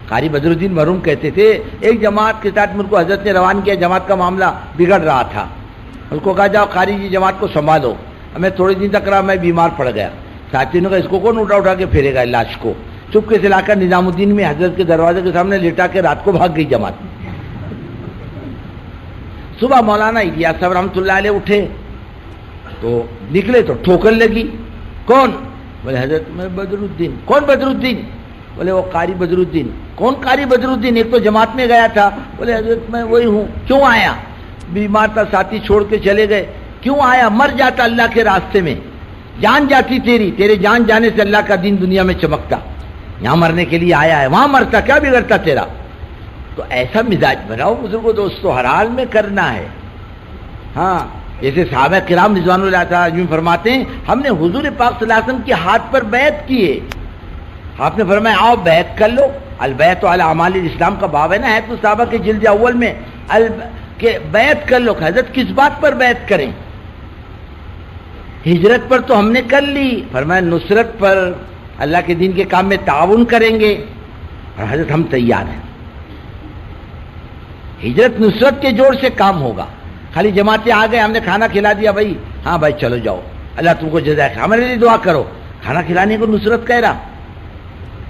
قاری بدر الدین مرحوم کہتے تھے ایک جماعت کے ساتھ مجھ کو حضرت نے روان کیا، جماعت کا معاملہ بگڑ رہا تھا، اس کو کہا جاؤ قاری جی جماعت کو سنبھالو، میں تھوڑے دن تک رہا، میں بیمار پڑ گیا، ساتھیوں نے کہا اس کو کون اٹھا کے پھیرے گا لاش کو، چپکے سے لا کر نظام الدین میں حضرت کے دروازے کے سامنے لٹا کے رات کو بھاگ گئی جماعت۔ صبح مولانا الیاس صاحب رحمۃ اللہ علیہ اٹھے تو نکلے تو ٹھوکر لگی، کون؟ بولے حضرت میں بدر الدین۔ کون بدر الدین؟ بولے وہ قاری بدر الدین۔ کون قاری بدر الدین؟ ایک تو جماعت میں گیا تھا۔ بولے حضرت میں وہی ہوں۔ کیوں آیا؟ بیمار تھا، ساتھی چھوڑ کے چلے گئے۔ کیوں آیا؟ مر جاتا اللہ کے راستے میں، جان جاتی تیرے جان جانے سے اللہ کا دین دنیا میں چمکتا، یہاں مرنے کے لیے آیا ہے، وہاں مرتا کیا بگڑتا تیرا؟ تو ایسا مزاج بناؤ بزرگوں، دوستو ہر حال میں کرنا ہے۔ ہاں جیسے صحابہ کرام رضوان اللہ تعالی فرماتے ہیں ہم نے حضور پاک صلی اللہ علیہ وسلم کے ہاتھ پر بیعت کی ہے، آپ نے فرمایا آؤ بیعت کر لو، البیعت علی اعمال الاسلام کا باب ہے نا، ہے تو صحابہ کے جلد اول میں کہ بیعت کر لو۔ حضرت کس بات پر بیعت کریں؟ ہجرت پر تو ہم نے کر لی، فرمایا نصرت پر، اللہ کے دین کے کام میں تعاون کریں گے، اور حضرت ہم تیار ہیں۔ ہجرت نصرت کے جوڑ سے کام ہوگا، خالی جماعتیں آ گئے ہم نے کھانا کھلا دیا بھائی، ہاں بھائی چلو جاؤ اللہ تم کو جزائے خیر، ہمارے لیے دعا کرو، کھانا کھلانے کو نصرت کہہ رہا،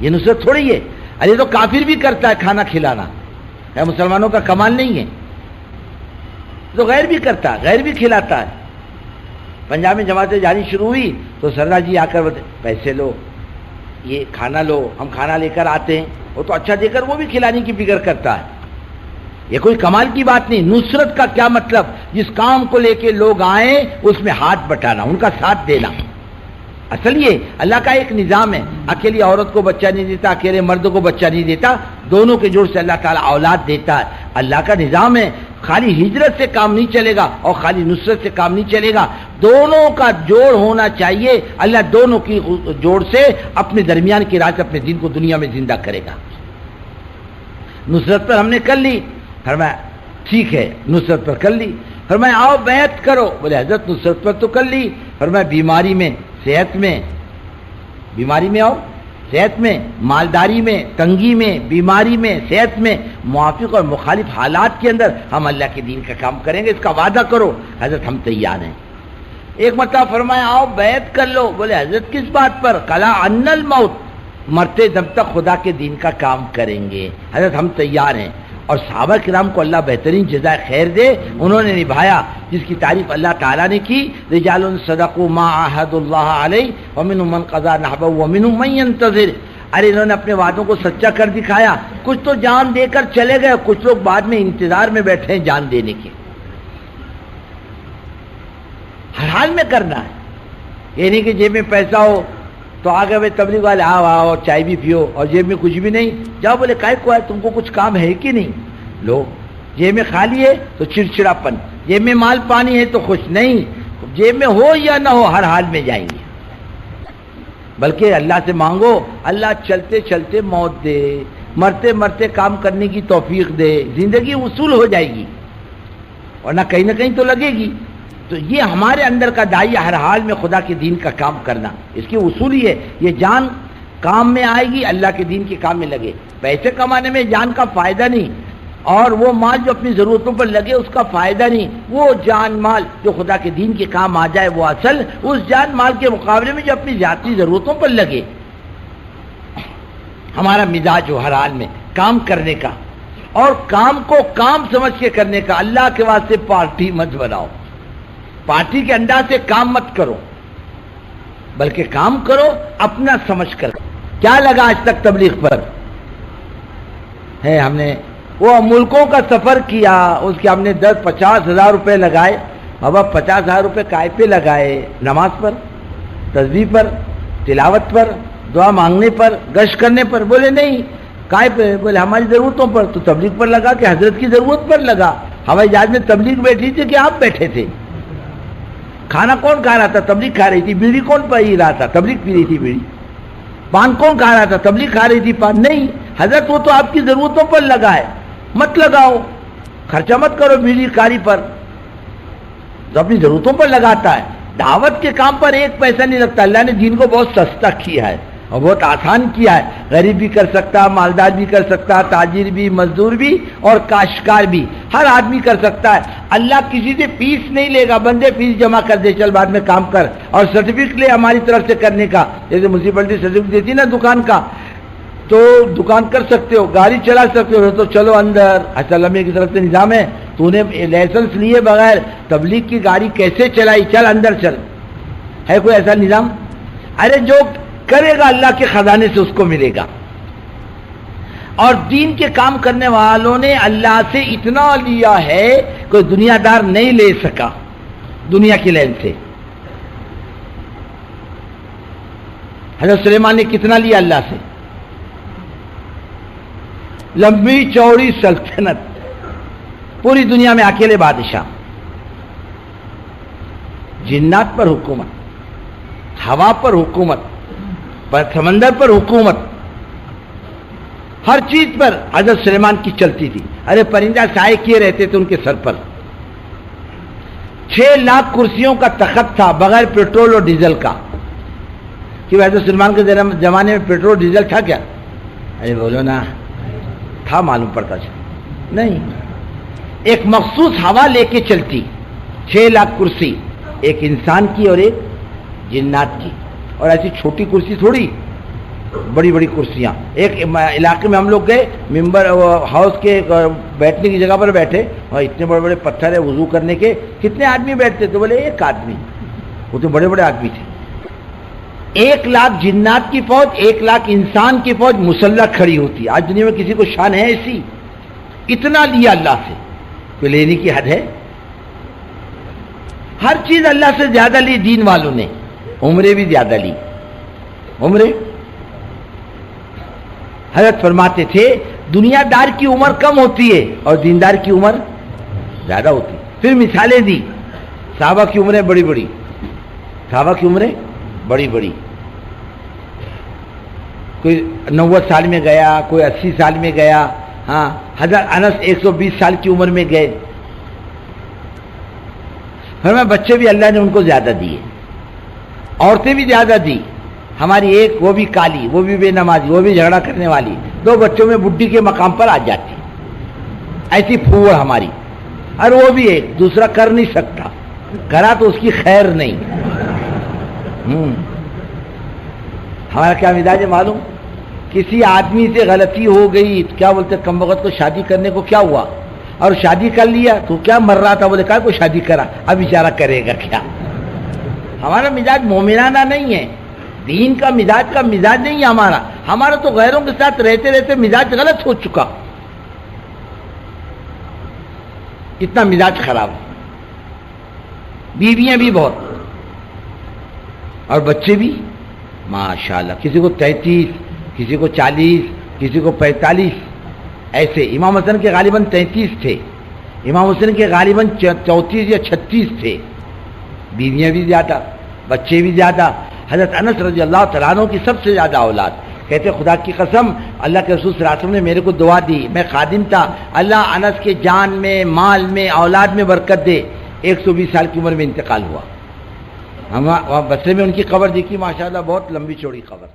یہ نصرت تھوڑی ہے۔ ارے تو کافر بھی کرتا ہے کھانا کھلانا، ہے مسلمانوں کا کمال نہیں ہے، تو غیر بھی کرتا ہے، غیر بھی کھلاتا ہے۔ پنجاب میں جماعتیں جانی شروع ہوئی تو سردار جی آ کر پیسے لو، یہ کھانا لو، ہم کھانا لے کر آتے ہیں، وہ تو اچھا دے کر وہ بھی کھلانے کی فکر کرتا ہے، یہ کوئی کمال کی بات نہیں۔ نصرت کا کیا مطلب؟ جس کام کو لے کے لوگ آئیں اس میں ہاتھ بٹانا، ان کا ساتھ دینا۔ اصل یہ اللہ کا ایک نظام ہے، اکیلی عورت کو بچہ نہیں دیتا، اکیلے مرد کو بچہ نہیں دیتا، دونوں کے جوڑ سے اللہ تعالیٰ اولاد دیتا ہے، اللہ کا نظام ہے۔ خالی ہجرت سے کام نہیں چلے گا اور خالی نصرت سے کام نہیں چلے گا، دونوں کا جوڑ ہونا چاہیے، اللہ دونوں کی جوڑ سے اپنے درمیان کی راہ سے اپنے دین کو دنیا میں زندہ کرے گا۔ نصرت پر ہم نے کر لی، فرمایا ٹھیک ہے نصرت پر کر لی، فرمایا آؤ بیعت کرو، بولے حضرت نصرت پر تو کر لی، فرمایا بیماری میں، صحت میں، بیماری میں آؤ، صحت میں، مالداری میں، تنگی میں، بیماری میں، صحت میں، موافق اور مخالف حالات کے اندر ہم اللہ کے دین کا کام کریں گے، اس کا وعدہ کرو۔ حضرت ہم تیار ہیں۔ ایک مرتبہ فرمایا آؤ بیعت کر لو، بولے حضرت کس بات پر؟ قلا ان الموت، مرتے دم تک خدا کے دین کا کام کریں گے، حضرت ہم تیار ہیں۔ اور صحابہ کرام کو اللہ بہترین جزائے خیر دے، انہوں نے نبھایا، جس کی تعریف اللہ تعالیٰ نے کی، رجال صدقوا ما عاهدوا اللہ علیہ ومنهم من قضى نحبه ومنهم من ينتظر۔ ارے انہوں نے اپنے وعدوں کو سچا کر دکھایا، کچھ تو جان دے کر چلے گئے، کچھ لوگ بعد میں انتظار میں بیٹھے ہیں جان دینے کے۔ ہر حال میں کرنا ہے، یہ نہیں کہ جیب میں پیسہ ہو تو آگے بھائی تبلیغ والے آؤ آؤ چائے بھی پیو، اور جیب میں کچھ بھی نہیں، جاؤ بولے کائے کو ہے، تم کو کچھ کام ہے کہ نہیں؟ لو، جیب میں خالی ہے تو چڑچڑاپن، جیب میں مال پانی ہے تو خوش نہیں، جیب میں ہو یا نہ ہو ہر حال میں جائیں گے، بلکہ اللہ سے مانگو اللہ چلتے چلتے موت دے، مرتے مرتے کام کرنے کی توفیق دے، زندگی وصول ہو جائے گی، ورنہ کہیں نہ کہیں تو لگے گی۔ تو یہ ہمارے اندر کا داعیہ ہر حال میں خدا کے دین کا کام کرنا، اس کی اصول ہی ہے، یہ جان کام میں آئے گی اللہ کے دین کے کام میں لگے، پیسے کمانے میں جان کا فائدہ نہیں، اور وہ مال جو اپنی ضرورتوں پر لگے اس کا فائدہ نہیں، وہ جان مال جو خدا کے دین کے کام آ جائے وہ اصل، اس جان مال کے مقابلے میں جو اپنی ذاتی ضرورتوں پر لگے۔ ہمارا مزاج ہو ہر حال میں کام کرنے کا، اور کام کو کام سمجھ کے کرنے کا، اللہ کے واسطے پارٹی مت بناؤ، پارٹی کے انداز سے کام مت کرو، بلکہ کام کرو اپنا سمجھ کر۔ کیا لگا آج تک تبلیغ پر ہے؟ ہم نے وہ ملکوں کا سفر کیا، اس کے ہم نے 10-50 ہزار روپے لگائے، بابا 50 ہزار روپے کائے پہ لگائے؟ نماز پر، تسبیح پر، تلاوت پر، دعا مانگنے پر، گشت کرنے پر؟ بولے نہیں، کائے پہ؟ بولے ہماری ضرورتوں پر۔ تو تبلیغ پر لگا کہ حضرت کی ضرورت پر لگا؟ ہوائی جہاز میں تبلیغ بیٹھی تھی کہ آپ بیٹھے تھے؟ کھانا کون کھا رہا تھا؟ تبلیغ کھا رہی تھی۔ بیڑی کون پی رہا تھا؟ تبلیغ پی رہی تھی بیڑی۔ پان کون کھا رہا تھا؟ تبلیغ کھا رہی تھی پان؟ نہیں، حضرت وہ تو آپ کی ضرورتوں پر لگا ہے، مت لگاؤ، خرچہ مت کرو بیڑی کاری پر، تو اپنی ضرورتوں پر لگاتا ہے۔ دعوت کے کام پر ایک پیسہ نہیں لگتا، اللہ نے دین کو بہت سستا کیا ہے، اور بہت آسان کیا ہے. غریب بھی کر سکتا، مالدار بھی کر سکتا، تاجر بھی، مزدور بھی اور کاشتکار بھی، ہر آدمی کر سکتا ہے. اللہ کسی سے فیس نہیں لے گا. بندے فیس جمع کر دے، چل بعد میں کام کر، اور سرٹیفکیٹ لے ہماری طرف سے کرنے کا. جیسے میونسپلٹی سرٹیفکیٹ دیتی نا دکان کا، تو دکان کر سکتے ہو، گاڑی چلا سکتے ہو، تو چلو اندر. اچھا لمحے کی طرف سے نظام ہے، تو نے لائسنس لیے بغیر تبلیغ کی گاڑی کیسے چلائی، چل اندر چل. ہے کوئی ایسا نظام؟ ارے جو کرے گا اللہ کے خزانے سے اس کو ملے گا. اور دین کے کام کرنے والوں نے اللہ سے اتنا لیا ہے کوئی دنیا دار نہیں لے سکا دنیا کی لین سے. حضرت سلیمان نے کتنا لیا اللہ سے؟ لمبی چوڑی سلطنت، پوری دنیا میں اکیلے بادشاہ، جنات پر حکومت، ہوا پر حکومت، سمندر پر حکومت، ہر چیز پر حضرت سلیمان کی چلتی تھی. ارے پرندہ سائے کیے رہتے تھے ان کے سر پر. 6 لاکھ کرسیوں کا تخت تھا بغیر پیٹرول اور ڈیزل کا. کہ حضرت سلیمان کے زمانے میں پیٹرول ڈیزل تھا کیا؟ ارے بولو نا، تھا، معلوم پڑتا تھا نہیں. ایک مخصوص ہوا لے کے چلتی. 6 لاکھ کرسی، ایک انسان کی اور ایک جنات کی. اور ایسی چھوٹی کرسی تھوڑی، بڑی بڑی کرسیاں. ایک علاقے میں ہم لوگ گئے، ممبر ہاؤس کے بیٹھنے کی جگہ پر بیٹھے، اور اتنے بڑے بڑے پتھر ہے وضو کرنے کے. کتنے آدمی بیٹھتے؟ تو بولے 1 آدمی. وہ تو بڑے بڑے آدمی تھے. 1 لاکھ جنات کی فوج، 1 لاکھ انسان کی فوج مسلح کھڑی ہوتی. آج دنیا میں کسی کو شان ہے ایسی؟ اتنا لیا اللہ سے، کوئی لینے کی حد ہے؟ ہر چیز اللہ سے زیادہ لی دین والوں نے. عمریں بھی زیادہ لی. عمریں حضرت فرماتے تھے دنیا دار کی عمر کم ہوتی ہے اور دیندار کی عمر زیادہ ہوتی. پھر مثالیں دی. صحابہ کی عمریں بڑی بڑی، صحابہ کی عمریں بڑی بڑی. کوئی 90 سال میں گیا، کوئی 80 سال میں گیا. ہاں، حضرت انس 120 سال کی عمر میں گئے. فرمایا بچے بھی اللہ نے ان کو زیادہ دیے، عورتیں بھی زیادہ دی. ہماری ایک وہ بھی کالی، وہ بھی بے نمازی، وہ بھی جھگڑا کرنے والی، 2 بچوں میں بڈھی کے مقام پر آ جاتی. ایسی پھوڑ ہماری. اور وہ بھی ایک دوسرا کر نہیں سکتا، کرا تو اس کی خیر نہیں. ہمارا کیا مزاج ہے معلوم؟ کسی آدمی سے غلطی ہو گئی، کیا بولتے کم وقت کو شادی کرنے کو کیا ہوا، اور شادی کر لیا تو کیا مر رہا تھا، بولے کہا کو شادی کرا، اب بیچارہ کرے گا کیا. ہمارا مزاج مومنانہ نہیں ہے، دین کا مزاج نہیں ہے ہمارا. ہمارا تو غیروں کے ساتھ رہتے رہتے مزاج غلط ہو چکا. اتنا مزاج خراب. بیویاں بھی بہت اور بچے بھی ماشاءاللہ. کسی کو 33، کسی کو 40، کسی کو 45. ایسے امام حسن کے غالباً 33 تھے، امام حسن کے غالباً 34 یا 36 تھے. بیویاں بھی زیادہ، بچے بھی زیادہ. حضرت انس رضی اللہ تعالیٰ عنہ کی سب سے زیادہ اولاد. کہتے خدا کی قسم اللہ کے رسول صلی اللہ علیہ وسلم نے میرے کو دعا دی، میں خادم تھا، اللہ انس کے جان میں، مال میں، اولاد میں برکت دے. 120 سال کی عمر میں انتقال ہوا. ہم بصرے میں ان کی قبر دیکھی، ماشاءاللہ بہت لمبی چوڑی قبر.